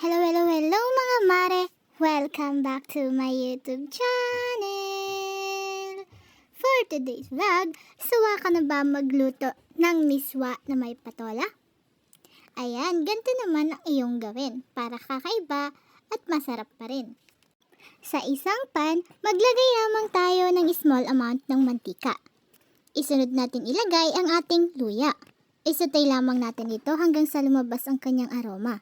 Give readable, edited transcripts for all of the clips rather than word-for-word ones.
Hello, hello, hello mga mare! Welcome back to my YouTube channel! For today's vlog, sawa ka na ba magluto ng miswa na may patola? Ayan, ganito naman ang iyong gawin para kakaiba at masarap pa rin. Sa isang pan, maglagay lamang tayo ng small amount ng mantika. Isunod natin ilagay ang ating luya. Isutay lamang natin ito hanggang sa lumabas ang kanyang aroma.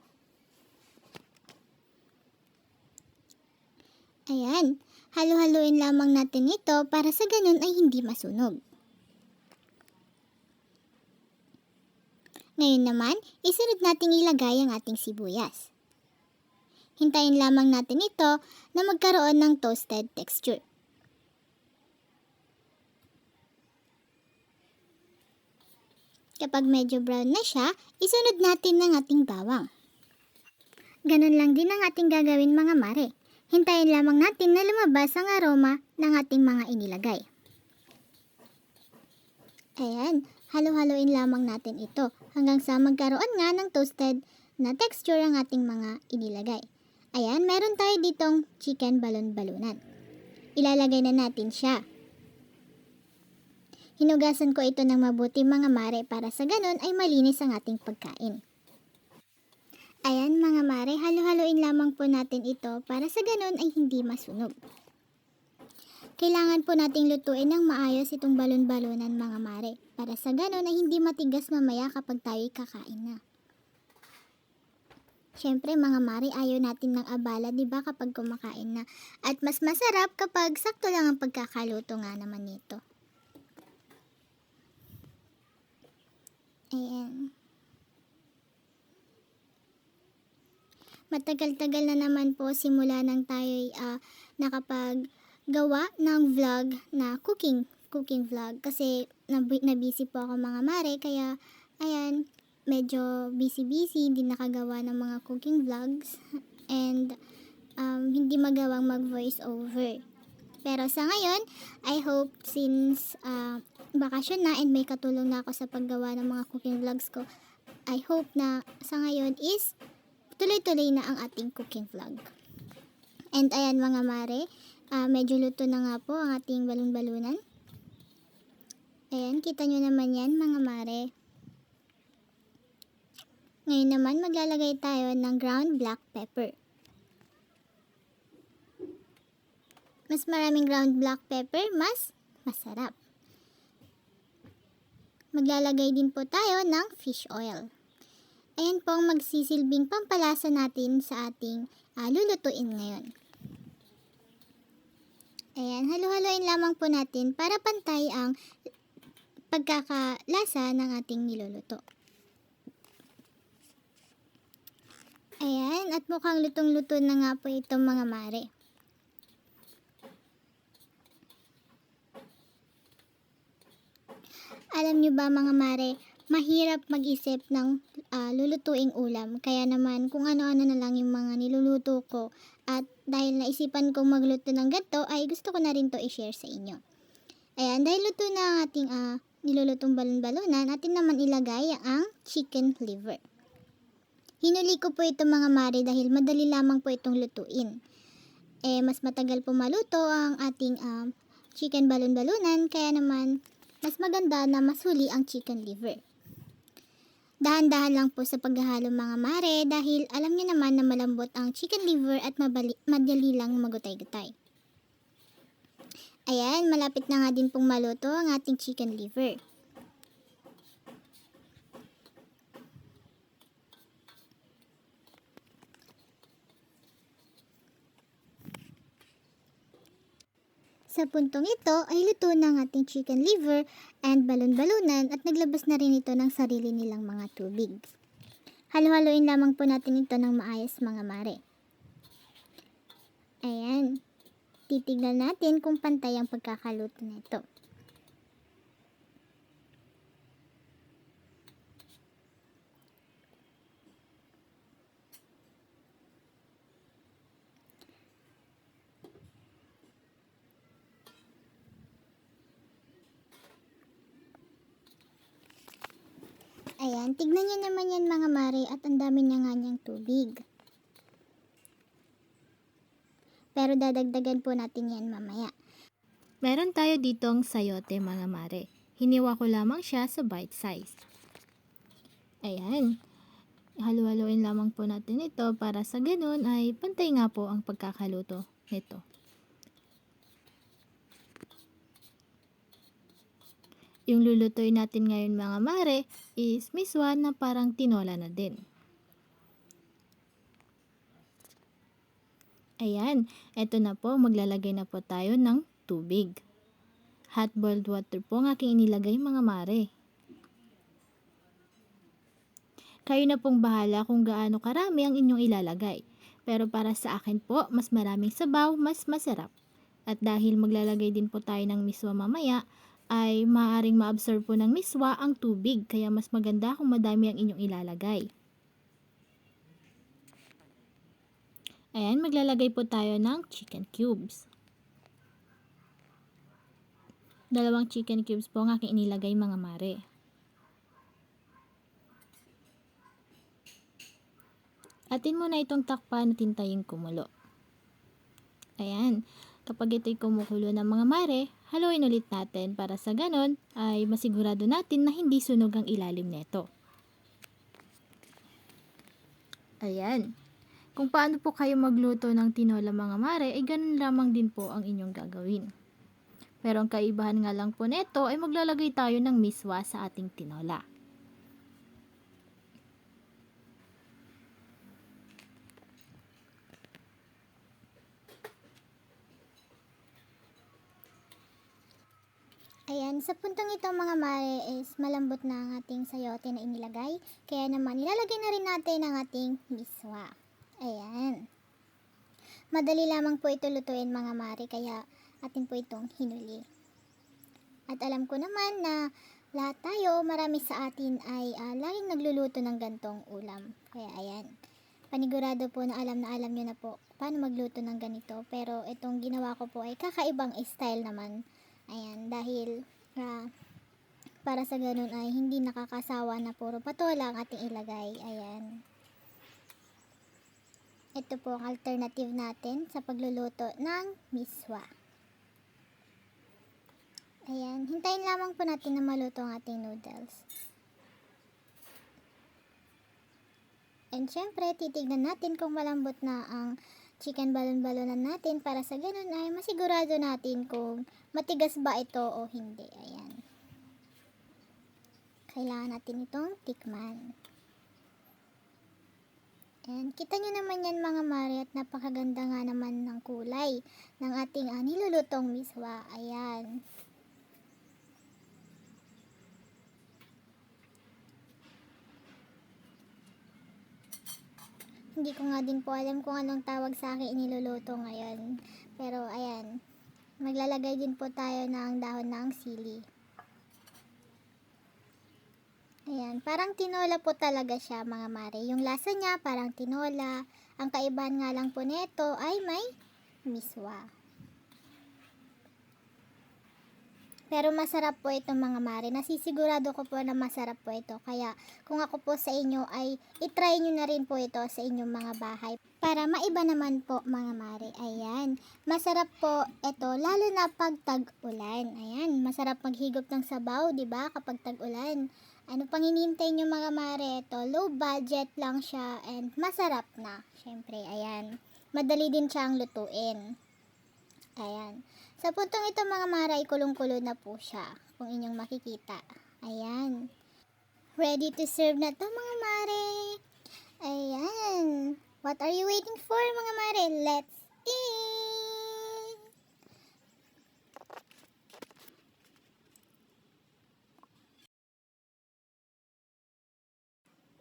Ayan, halo-haluin lamang natin ito para sa ganun ay hindi masunog. Ngayon naman, isunod nating ilagay ang ating sibuyas. Hintayin lamang natin ito na magkaroon ng toasted texture. Kapag medyo brown na siya, isunod natin ang ating bawang. Ganun lang din ang ating gagawin mga mare. Hintayin lamang natin na lumabas ang aroma ng ating mga inilagay. Ayan, halo-haloin lamang natin ito hanggang sa magkaroon nga ng toasted na texture ang ating mga inilagay. Ayan, meron tayo ditong chicken balon-balunan. Ilalagay na natin siya. Hinugasan ko ito ng mabuti mga mare para sa ganun ay malinis ang ating pagkain. Ayan mga mare, halo-haloin lamang po natin ito para sa ganun ay hindi masunog. Kailangan po nating lutuin ng maayos itong balon-balunan mga mare para sa ganun ay hindi matigas mamaya kapag tayo'y kakain na. Siyempre mga mare, ayaw natin ng abala, diba, kapag kumakain na. At mas masarap kapag sakto lang ang pagkakaluto nga naman nito. Ayan. Matagal-tagal na naman po simula nang tayo'y nakapaggawa ng vlog na cooking vlog. Kasi nabusy po ako mga mare, kaya ayan, medyo busy, hindi nakagawa ng mga cooking vlogs. And hindi magawang mag voice over. Pero sa ngayon, I hope since bakasyon na and may katulong na ako sa paggawa ng mga cooking vlogs ko, I hope na sa ngayon is tuloy-tuloy na ang ating cooking vlog. And ayan mga mare, medyo luto na nga po ang ating balon-balunan. Ayan, kita nyo naman yan mga mare. Ngayon naman maglalagay tayo ng ground black pepper. Mas maraming ground black pepper, mas masarap. Maglalagay din po tayo ng fish oil. Ayan po ang magsisilbing pampalasa natin sa ating lulutuin ngayon. Ayan, halo-haloin lamang po natin para pantay ang pagkakalasa ng ating niluluto. Ayan, at mukhang lutong-luto na nga po ito mga mare. Alam nyo ba mga mare, mahirap mag-isip ng lulutuing ulam. Kaya naman kung ano-ano na lang yung mga niluluto ko. At dahil naisipan kong magluto ng ganito, ay gusto ko na rin to i-share sa inyo. Ayan, dahil luto na ang ating nilulutong balon-balunan, natin naman ilagay ang chicken liver. Hinuli ko po ito mga mare dahil madali lamang po itong lutuin. Mas matagal po maluto ang ating chicken balon-balunan, kaya naman mas maganda na masuli ang chicken liver. Dahan-dahan lang po sa paghahalo mga mare dahil alam niyo naman na malambot ang chicken liver at madali lang magutay-gutay. Ayan, malapit na nga din pong maluto ang ating chicken liver. Sa puntong ito ay luto na ang ating chicken liver and balon-balunan at naglabas na rin ito ng sarili nilang mga tubig. Halo-haloin lamang po natin ito ng maayos mga mare. Ayan, titignan natin kung pantay ang pagkakaluto nito. Ayan, tignan nyo naman yan mga mare at ang dami niya nga niyang tubig. pero dadagdagan po natin yan mamaya. Meron tayo ditong sayote mga mare. Hiniwa ko lamang siya sa bite size. Ayan. Halu-haluin lamang po natin ito para sa ganun ay pantay nga po ang pagkakaluto nito. Yung lulutuin natin ngayon mga mare is miswa na parang tinola na din. Ayan, eto na po, maglalagay na po tayo ng tubig. Hot boiled water po ang aking inilagay mga mare. Kayo na pong bahala kung gaano karami ang inyong ilalagay. Pero para sa akin po, mas maraming sabaw, mas masarap. At dahil maglalagay din po tayo ng miswa mamaya, ay maaaring ma-absorb po ng miswa ang tubig. Kaya mas maganda kung madami ang inyong ilalagay. Ayan, maglalagay po tayo ng chicken cubes. 2 chicken cubes po ang aking inilagay mga mare. Atin mo na itong takpan at hintayin kumulo. Ayan, kapag ito'y kumukulo ng mga mare, haluin ulit natin para sa ganon ay masigurado natin na hindi sunog ang ilalim nito. Ayan. Kung paano po kayo magluto ng tinola mga mare, ay ganun lamang din po ang inyong gagawin. Pero ang kaibahan nga lang po nito ay maglalagay tayo ng miswa sa ating tinola. Ayan, sa puntong ito mga mare is malambot na ang ating sayote na inilagay. Kaya naman, ilalagay na rin natin ang ating miswa. Ayan. Madali lamang po ito lutuin mga mare, kaya atin po itong hinuli. At alam ko naman na lahat tayo, marami sa atin ay laging nagluluto ng gantong ulam. Kaya ayan, panigurado po na alam nyo na po paano magluto ng ganito. Pero itong ginawa ko po ay kakaibang style naman. Ayan, dahil para sa ganun ay hindi nakakasawa na puro patola ang ating ilagay. Ayan. Ito po ang alternative natin sa pagluluto ng miswa. Ayan, hintayin lamang po natin na maluto ang ating noodles. And syempre, titignan natin kung malambot na ang chicken balon-balonan natin para sa ganun ay masigurado natin kung matigas ba ito o hindi. Ayan. Kailangan natin itong tikman. And kita nyo naman yan mga mare at napakaganda nga naman ng kulay ng ating nilulutong miswa. Ayan. Hindi ko nga din po alam kung anong tawag sa akin iniluluto ngayon. Pero ayan, maglalagay din po tayo ng dahon ng sili. Ayan, parang tinola po talaga siya mga mare. Yung lasa niya parang tinola. Ang kaibahan nga lang po nito ay may miswa. Pero masarap po ito mga mare. Nasisigurado ko po na masarap po ito. Kaya kung ako po sa inyo ay itry nyo na rin po ito sa inyong mga bahay. Para maiba naman po mga mare. Ayan. Masarap po ito lalo na pag tag-ulan. Ayan. Masarap maghigop ng sabaw, diba? Kapag tag-ulan. Ano pang hinihintay nyo mga mare? Ito, low budget lang siya and masarap na. Syempre, ayan. Madali din siyang lutuin. Ayan. Sa puntong ito mga mare ay kulong-kulo na po siya. Kung inyong makikita. Ayan. Ready to serve na to mga mare. Ayan. What are you waiting for mga mare? Let's eat!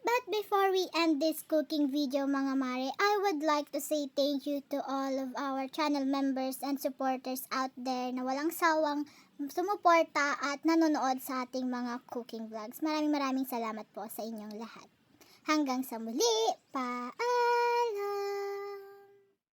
But before we end this cooking video mga mare, I would like to say thank you to all of our channel members and supporters out there na walang sawang sumuporta at nanonood sa ating mga cooking vlogs. Maraming salamat po sa inyong lahat. Hanggang sa muli, paalam!